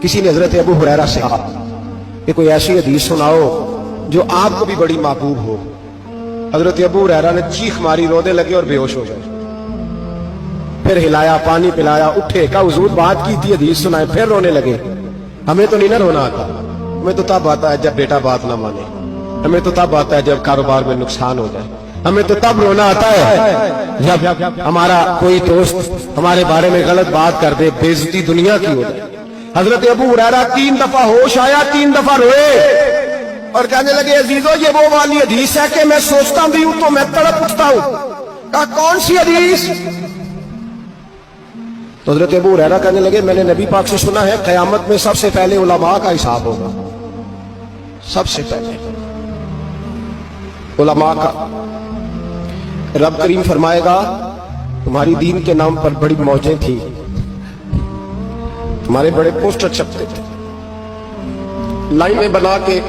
کسی نے حضرت ابو ہریرہ سے کہا کہ کوئی ایسی حدیث سناؤ جو آپ کو بھی بڑی محبوب ہو۔ حضرت ابو ہریرہ نے چیخ ماری، رونے لگے اور بے ہوش ہو گئے۔ پھر ہلایا، پانی پلایا، اٹھے، کہا حضور بات کی تھی، حدیث سنائے، پھر رونے لگے۔ ہمیں تو نہیں نہ رونا آتا، ہمیں تو تب آتا ہے جب بیٹا بات نہ مانے، ہمیں تو تب آتا ہے جب کاروبار میں نقصان ہو جائے، ہمیں تو تب رونا آتا ہے جب ہمارا کوئی دوست ہمارے بارے میں غلط بات کر دے، بے عزتی دنیا کی ہو جائے۔ حضرت ابو ہریرہ 3 دفعہ ہوش آیا، 3 دفعہ روئے اور کہنے لگے عزیزو یہ وہ والی حدیث ہے کہ میں سوچتا بھی ہوں تو میں تڑپ اٹھتا ہوں۔ کہا کون سی حدیث؟ تو حضرت ابو ہریرہ کہنے لگے میں نے نبی پاک سے سنا ہے قیامت میں سب سے پہلے علماء کا حساب ہوگا، سب سے پہلے علماء کا۔ رب کریم فرمائے گا تمہاری دین کے نام پر بڑی موجیں تھیں، تمہارے بڑے پوسٹر چھپتے تھے، لائنیں بنا کے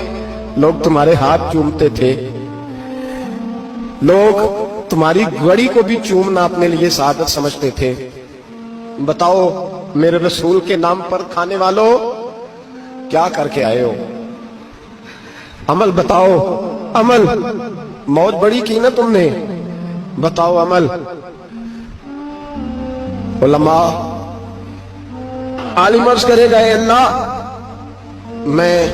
لوگ تمہارے ہاتھ چومتے تھے، لوگ تمہاری گڑی کو بھی چومنا اپنے لیے سعادت سمجھتے تھے۔ بتاؤ میرے رسول کے نام پر کھانے والوں کیا کر کے آئے ہو؟ عمل بتاؤ، عمل۔ موت بڑی کی نا تم نے، بتاؤ عمل۔ علماء عالم عرض کرے گا اے اللہ میں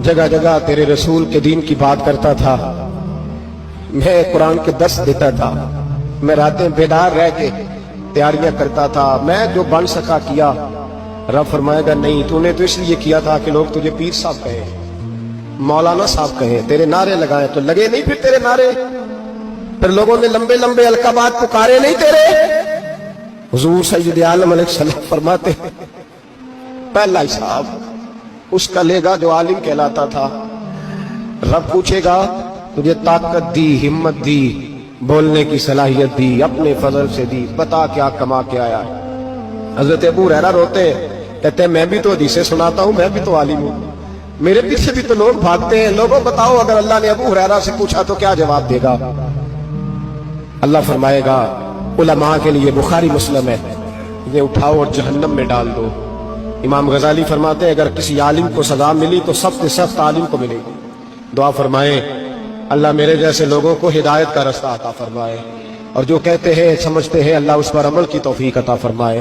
جگہ جگہ تیرے رسول کے دین کی بات کرتا تھا، میں قرآن کے درس دیتا تھا، میں راتیں بیدار رہ کے تیاریاں کرتا تھا، میں جو بن سکا کیا۔ رب فرمائے گا نہیں، تو نے تو اس لیے کیا تھا کہ لوگ تجھے پیر صاحب کہیں، مولانا صاحب کہیں، تیرے نعرے لگائیں تو لگے نہیں پھر تیرے نعرے، پھر لوگوں نے لمبے لمبے القابات پکارے نہیں تیرے۔ حضور سید عالم علیہ السلام فرماتے پہلا حساب اس کا لے گا جو عالم کہلاتا تھا۔ رب پوچھے گا تجھے طاقت دی، ہمت دی، بولنے کی صلاحیت دی، اپنے فضل سے دی، بتا کیا کما کے آیا ہے۔ حضرت ابو ہریرہ روتے کہتے ہیں میں بھی تو حدیثیں سناتا ہوں، میں بھی تو عالم ہوں، میرے پیچھے بھی تو لوگ بھاگتے ہیں۔ لوگوں بتاؤ اگر اللہ نے ابو ہریرہ سے پوچھا تو کیا جواب دے گا؟ اللہ فرمائے گا علماء کے لیے بخاری مسلم ہے، انہیں اٹھاؤ اور جہنم میں ڈال دو۔ امام غزالی فرماتے ہیں اگر کسی عالم کو سزا ملی تو سخت سے سخت عالم کو ملے گی۔ دعا فرمائیں اللہ میرے جیسے لوگوں کو ہدایت کا رستہ عطا فرمائے، اور جو کہتے ہیں سمجھتے ہیں اللہ اس پر عمل کی توفیق عطا فرمائے۔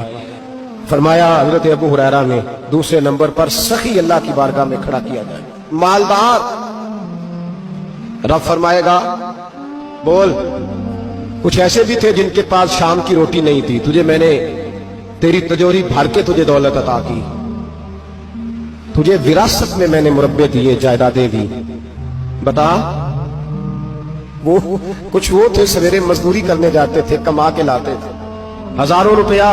فرمایا حضرت ابو ہریرہ نے دوسرے نمبر پر سخی اللہ کی بارگاہ میں کھڑا کیا جائے، مالدار۔ رب فرمائے گا بول کچھ ایسے بھی تھے جن کے پاس شام کی روٹی نہیں تھی، تجھے میں نے تیری تجوری بھر کے تجھے دولت عطا کی، تجھے وراثت میں نے مربے دیے، جائیدادیں دی، بتا۔ وہ کچھ وہ تھے سویرے مزدوری کرنے جاتے تھے، کما کے لاتے تھے، ہزاروں روپیہ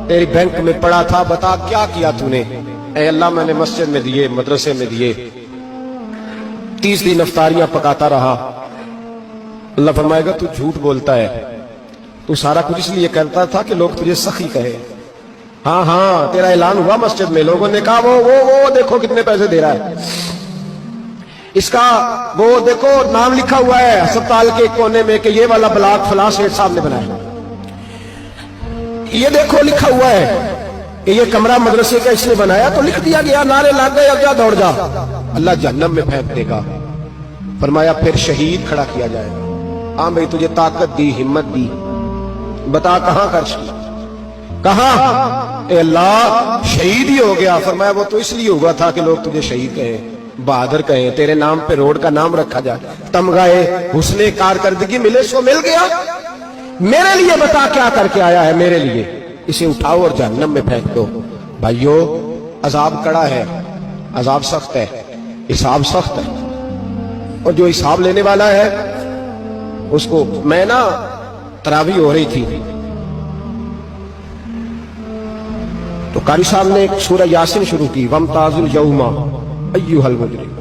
تیری بینک میں پڑا تھا، بتا کیا کیا تو نے؟ اے اللہ میں نے مسجد میں دیے، مدرسے میں دیے، 30 دن افطاریاں پکاتا رہا۔ اللہ فرمائے گا تو جھوٹ بولتا ہے، تو سارا کچھ اس لیے کرتا تھا کہ لوگ تجھے سخی کہے۔ ہاں ہاں تیرا اعلان ہوا مسجد میں، لوگوں نے کہا وہ دیکھو کتنے پیسے دے رہا ہے، اس کا وہ دیکھو نام لکھا ہوا ہے ہسپتال کے کونے میں کہ یہ والا بلاک فلاں سیٹھ صاحب نے بنایا، یہ دیکھو لکھا ہوا ہے کہ یہ کمرہ مدرسے کا اس نے بنایا، تو لکھ دیا گیا، نعرے لگ گئے، اب جا دوڑ جا۔ اللہ جہنم میں پھینک دے گا۔ فرمایا پھر شہید کھڑا کیا جائے گا۔ ہاں بھئی تجھے طاقت دی، ہمت دی، بتا کہاں خرچ کی، کہاں؟ اے اللہ شہید ہی ہو گیا۔ فرمایا وہ تو اس لیے ہوا تھا کہ لوگ تجھے شہید کہیں، بہادر کہیں، تیرے نام پہ روڈ کا نام رکھا جائے، تمغہ حسن کارکردگی ملے سو مل گیا۔ میرے لیے بتا کیا کر کے آیا ہے، میرے لیے اسے اٹھاؤ اور جہنم میں پھینک دو۔ بھائیو عذاب کڑا ہے، عذاب سخت ہے، حساب سخت ہے، اور جو حساب لینے والا ہے اس کو میں نا تراویح ہو رہی تھی تو قاری صاحب نے ایک سورہ یاسین شروع کی، وَامْتَازُوا الْيَوْمَ أَيُّهَا الْمُجْرِمُونَ۔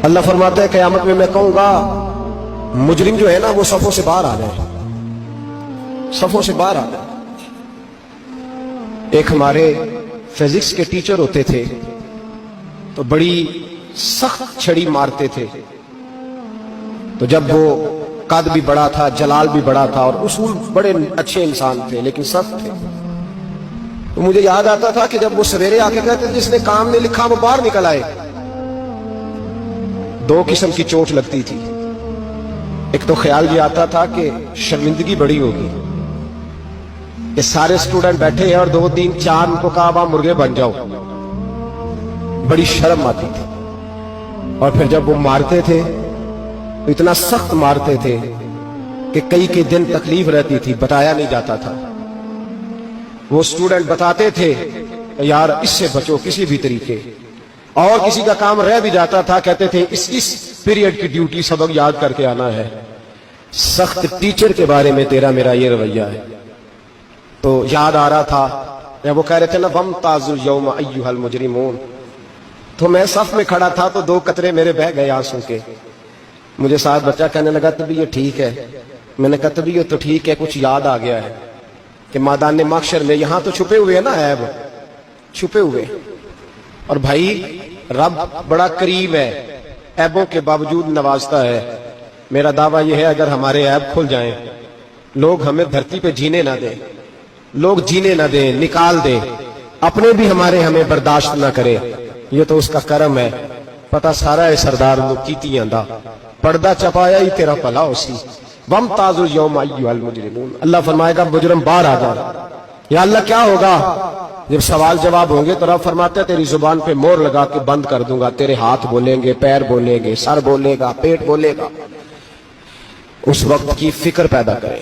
اللہ فرماتا ہے قیامت میں کہوں گا مجرم جو ہے نا وہ صفوں سے باہر آ جائے، صفوں سے باہر آ جائے۔ ایک ہمارے فزکس کے ٹیچر ہوتے تھے تو بڑی سخت چھڑی مارتے تھے، تو جب وہ قد بھی بڑا تھا، جلال بھی بڑا تھا، اور اصول بڑے اچھے انسان تھے لیکن سخت تھے، تو مجھے یاد آتا تھا کہ جب وہ سویرے آ کے کہتے جس نے کام نہیں لکھا وہ باہر نکل آئے. دو قسم کی چوٹ لگتی تھی. ایک تو خیال یہ آتا تھا کہ شرمندگی بڑی ہوگی کہ سارے اسٹوڈنٹ بیٹھے ہیں اور 2 3 4 ان کو کہا آپ مرغے بن جاؤ. بڑی شرم آتی تھی. اور پھر جب وہ مارتے تھے تو اتنا سخت مارتے تھے کہ کئی دن تکلیف رہتی تھی, بتایا نہیں جاتا تھا. وہ اسٹوڈنٹ بتاتے تھے یار اس سے بچو کسی بھی طریقے, اور کسی کا کام رہ بھی جاتا تھا کہتے تھے اس پیریڈ کی ڈیوٹی سبق یاد کر کے آنا ہے. سخت ٹیچر کے بارے میں تیرا میرا یہ رویہ ہے. تو یاد آ رہا تھا جب وہ کہہ رہے تھے نا وَامْتَازُوا الْيَوْمَ أَيُّهَا الْمُجْرِمُونَ, تو میں صف میں کھڑا تھا تو 2 قطرے میرے بہہ گئے آنسو کے. مجھے ساتھ بچہ کہنے لگا طبیعت ٹھیک ہے. میں نے کہا طبیعت تو ٹھیک ہے, کچھ یاد آ گیا ہے کہ میدان محشر میں یہاں تو چھپے ہوئے ہیں نا عیب, چھپے ہوئے. اور بھائی رب بڑا قریب ہے, عیبوں کے باوجود نوازتا ہے. میرا دعویٰ یہ ہے اگر ہمارے عیب کھل جائیں, لوگ ہمیں دھرتی پہ جینے نہ دیں, لوگ جینے نہ دیں, نکال دیں, اپنے بھی ہمیں برداشت نہ کرے, یہ تو اس کا کرم ہے. پتہ سارا ہے سردار لوگ کیتی آندا پردہ چپایا ہی تیرا بھلا اسی. وَامْتَازُوا الْيَوْمَ أَيُّهَا الْمُجْرِمُونَ, اللہ فرمائے گا مجرم باہر آ جا. یا اللہ کیا ہوگا جب سوال جواب ہوں گے تو رب فرماتے ہیں تیری زبان پہ مور لگا کے بند کر دوں گا. تیرے ہاتھ بولیں گے, پیر بولیں گے, سر بولے گا, پیٹ بولے گا. اس وقت کی فکر پیدا کرے.